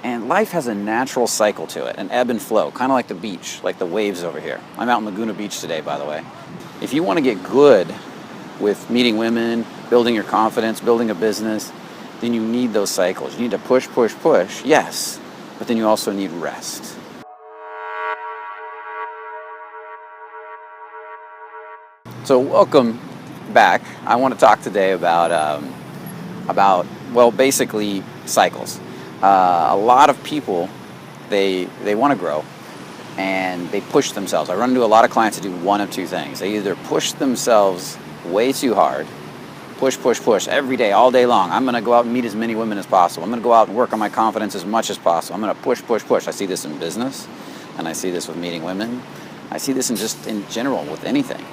And life has a natural cycle to it, an ebb and flow, kind of like the beach, like the waves over here. I'm out in Laguna Beach today, by the way. If you want to get good with meeting women, building your confidence, building a business, then you need those cycles. You need to push, push, push, yes, but then you also need rest. So welcome back. I want to talk today about well, basically cycles. A lot of people, they want to grow and they push themselves. I run into a lot of clients that do one of two things. They either push themselves way too hard, push, push, push every day, all day long. I'm going to go out and meet as many women as possible. I'm going to go out and work on my confidence as much as possible. I'm going to push, push, push. I see this in business and I see this with meeting women. I see this in general with anything.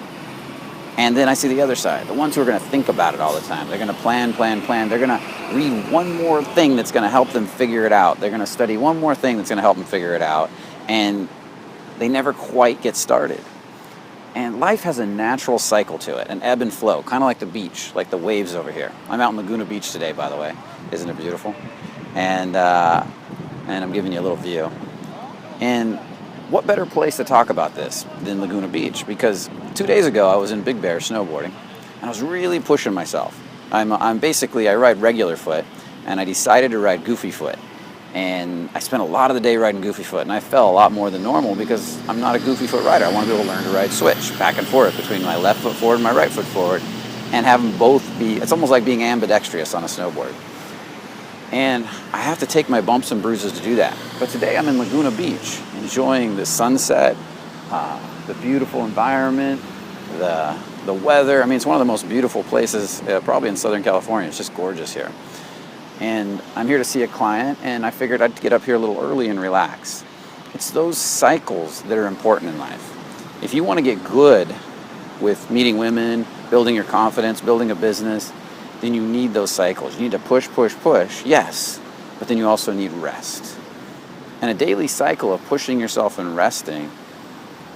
And then I see the other side, the ones who are going to think about it all the time. They're going to plan. They're going to read one more thing that's going to help them figure it out. They're going to study one more thing that's going to help them figure it out. And they never quite get started. And life has a natural cycle to it, an ebb and flow, kind of like the beach, like the waves over here. I'm out in Laguna Beach today, by the way. Isn't it beautiful? And I'm giving you a little view. And what better place to talk about this than Laguna Beach? Because 2 days ago I was in Big Bear snowboarding, and I was really pushing myself. I ride regular foot, and I decided to ride goofy foot. And I spent a lot of the day riding goofy foot, and I fell a lot more than normal because I'm not a goofy foot rider. I want to be able to learn to ride switch back and forth between my left foot forward and my right foot forward, and have them both be, it's almost like being ambidextrous on a snowboard. And I have to take my bumps and bruises to do that. But today I'm in Laguna Beach, enjoying the sunset, the beautiful environment, the weather. I mean, it's one of the most beautiful places probably in Southern California. It's just gorgeous here. And I'm here to see a client, and I figured I'd get up here a little early and relax. It's those cycles that are important in life. If you want to get good with meeting women, building your confidence, building a business, then you need those cycles. You need to push, push, push, yes, but then you also need rest. And a daily cycle of pushing yourself and resting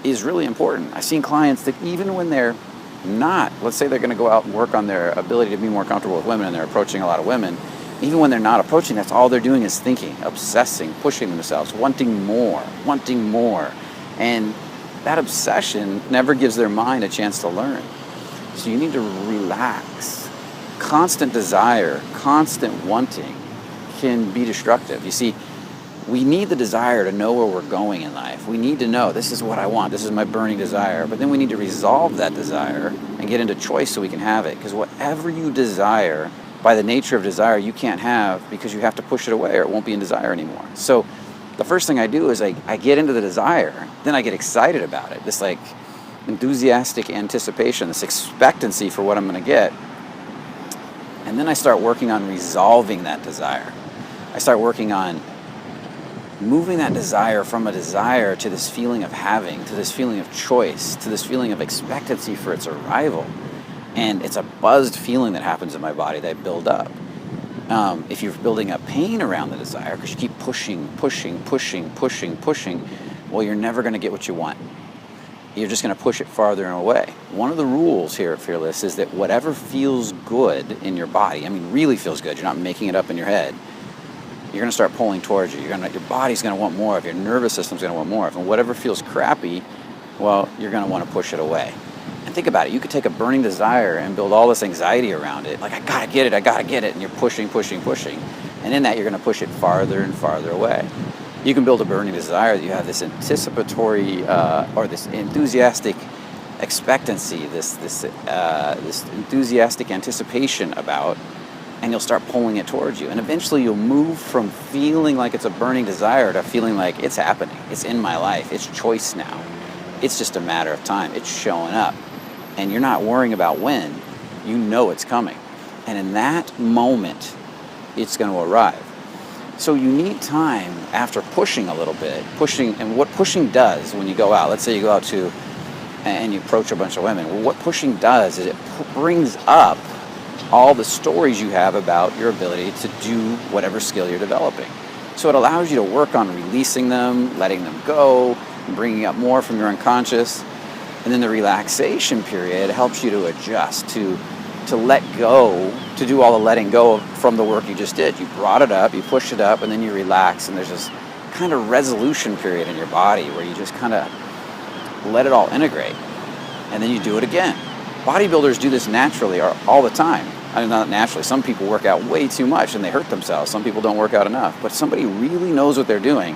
is really important. I've seen clients that even when they're not, let's say they're going to go out and work on their ability to be more comfortable with women and they're approaching a lot of women, even when they're not approaching, that's all they're doing is thinking, obsessing, pushing themselves, wanting more. And that obsession never gives their mind a chance to learn. So you need to relax. Constant desire, constant wanting can be destructive. You see, we need the desire to know where we're going in life. We need to know this is what I want, this is my burning desire, but then we need to resolve that desire and get into choice so we can have it. Because whatever you desire, by the nature of desire, you can't have because you have to push it away or it won't be in desire anymore. So the first thing I do is I get into the desire, then I get excited about it, this like enthusiastic anticipation, this expectancy for what I'm going to get. And then I start working on resolving that desire. I start working on moving that desire from a desire to this feeling of having, to this feeling of choice, to this feeling of expectancy for its arrival. And it's a buzzed feeling that happens in my body that I build up. If you're building up pain around the desire, because you keep pushing, well, you're never going to get what you want. You're just going to push it farther and away. One of the rules here at Fearless is that whatever feels good in your body, I mean really feels good, you're not making it up in your head, you're going to start pulling towards you. Your body's going to want more of, your nervous system's going to want more of, and whatever feels crappy, well, you're going to want to push it away. And think about it, you could take a burning desire and build all this anxiety around it, like I gotta get it, and you're pushing, and in that you're going to push it farther and farther away. You can build a burning desire that you have this anticipatory or this enthusiastic expectancy, this enthusiastic anticipation about, and you'll start pulling it towards you. And eventually you'll move from feeling like it's a burning desire to feeling like it's happening, it's in my life, it's choice now. It's just a matter of time, it's showing up. And you're not worrying about when, you know it's coming. And in that moment, it's going to arrive. So you need time after pushing a little bit, and what pushing does when you go out, let's say you go out and you approach a bunch of women, well, what pushing does is it brings up all the stories you have about your ability to do whatever skill you're developing. So it allows you to work on releasing them, letting them go, bringing up more from your unconscious. And then the relaxation period helps you to adjust, to to let go, to do all the letting go from the work you just did. You brought it up, you pushed it up, and then you relax, and there's this kind of resolution period in your body where you just kind of let it all integrate, and then you do it again. Bodybuilders do this naturally all the time. I mean, not naturally. Some people work out way too much and they hurt themselves. Some people don't work out enough. But somebody really knows what they're doing.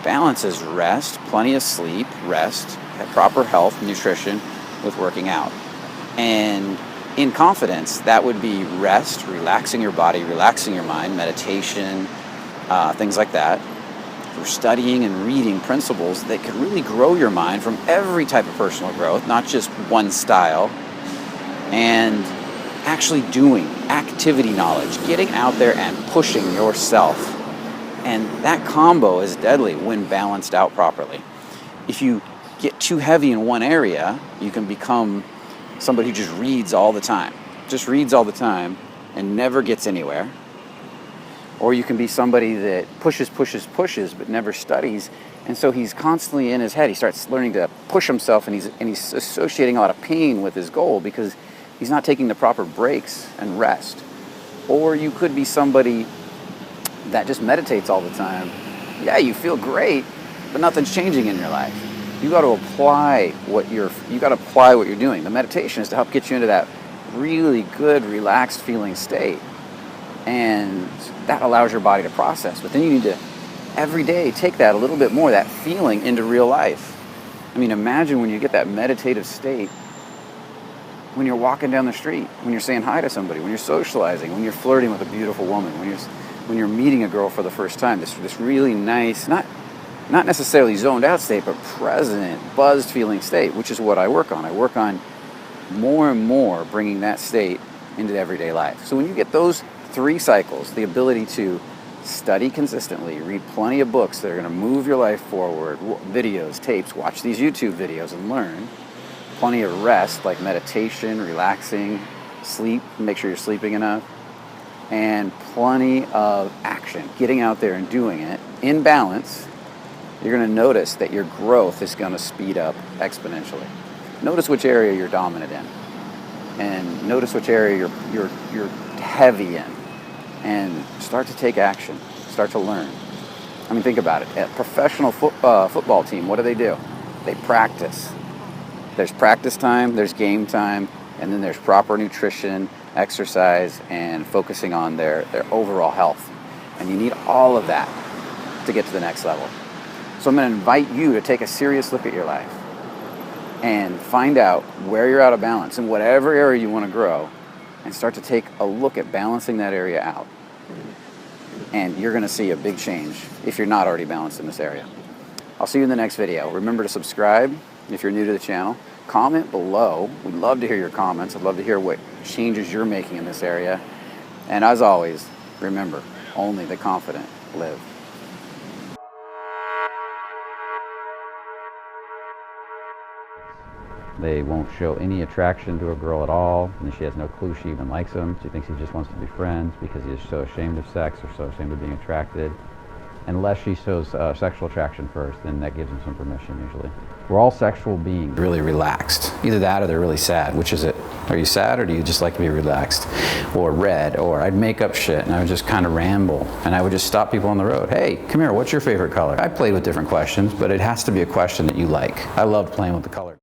Balances rest, plenty of sleep, rest, have proper health, nutrition with working out. And in confidence, that would be rest, relaxing your body, relaxing your mind, meditation, things like that. We're studying and reading principles that can really grow your mind from every type of personal growth, not just one style, and actually doing activity knowledge, getting out there and pushing yourself. And that combo is deadly when balanced out properly. If you get too heavy in one area, you can become somebody who just reads all the time, and never gets anywhere. Or you can be somebody that pushes, but never studies. And so he's constantly in his head. He starts learning to push himself, and he's associating a lot of pain with his goal because he's not taking the proper breaks and rest. Or you could be somebody that just meditates all the time. Yeah, you feel great, but nothing's changing in your life. You got to apply what you're doing. The meditation is to help get you into that really good, relaxed feeling state. And that allows your body to process. But then you need to, every day, take that a little bit more, that feeling, into real life. I mean, imagine when you get that meditative state, when you're walking down the street, when you're saying hi to somebody, when you're socializing, when you're flirting with a beautiful woman, when you're meeting a girl for the first time, this really nice, not necessarily zoned out state, but present, buzzed feeling state, which is what I work on. I work on more and more bringing that state into everyday life. So when you get those 3 cycles, the ability to study consistently, read plenty of books that are going to move your life forward, videos, tapes, watch these YouTube videos and learn, plenty of rest like meditation, relaxing, sleep, make sure you're sleeping enough, and plenty of action, getting out there and doing it in balance, you're going to notice that your growth is going to speed up exponentially. Notice which area you're dominant in, and notice which area you're heavy in, and start to take action, start to learn. I mean, think about it. A professional football team, what do? They practice. There's practice time, there's game time, and then there's proper nutrition, exercise, and focusing on their overall health. And you need all of that to get to the next level. So I'm going to invite you to take a serious look at your life and find out where you're out of balance in whatever area you want to grow, and start to take a look at balancing that area out. And you're going to see a big change if you're not already balanced in this area. I'll see you in the next video. Remember to subscribe if you're new to the channel. Comment below. We'd love to hear your comments. I'd love to hear what changes you're making in this area. And as always, remember, only the confident live. They won't show any attraction to a girl at all, and she has no clue she even likes him. She thinks he just wants to be friends because he is so ashamed of sex or so ashamed of being attracted. Unless she shows sexual attraction first, then that gives him some permission usually. We're all sexual beings. Really relaxed. Either that or they're really sad. Which is it? Are you sad or do you just like to be relaxed? Or red, or I'd make up shit and I would just kind of ramble and I would just stop people on the road. Hey, come here, what's your favorite color? I played with different questions, but it has to be a question that you like. I love playing with the color.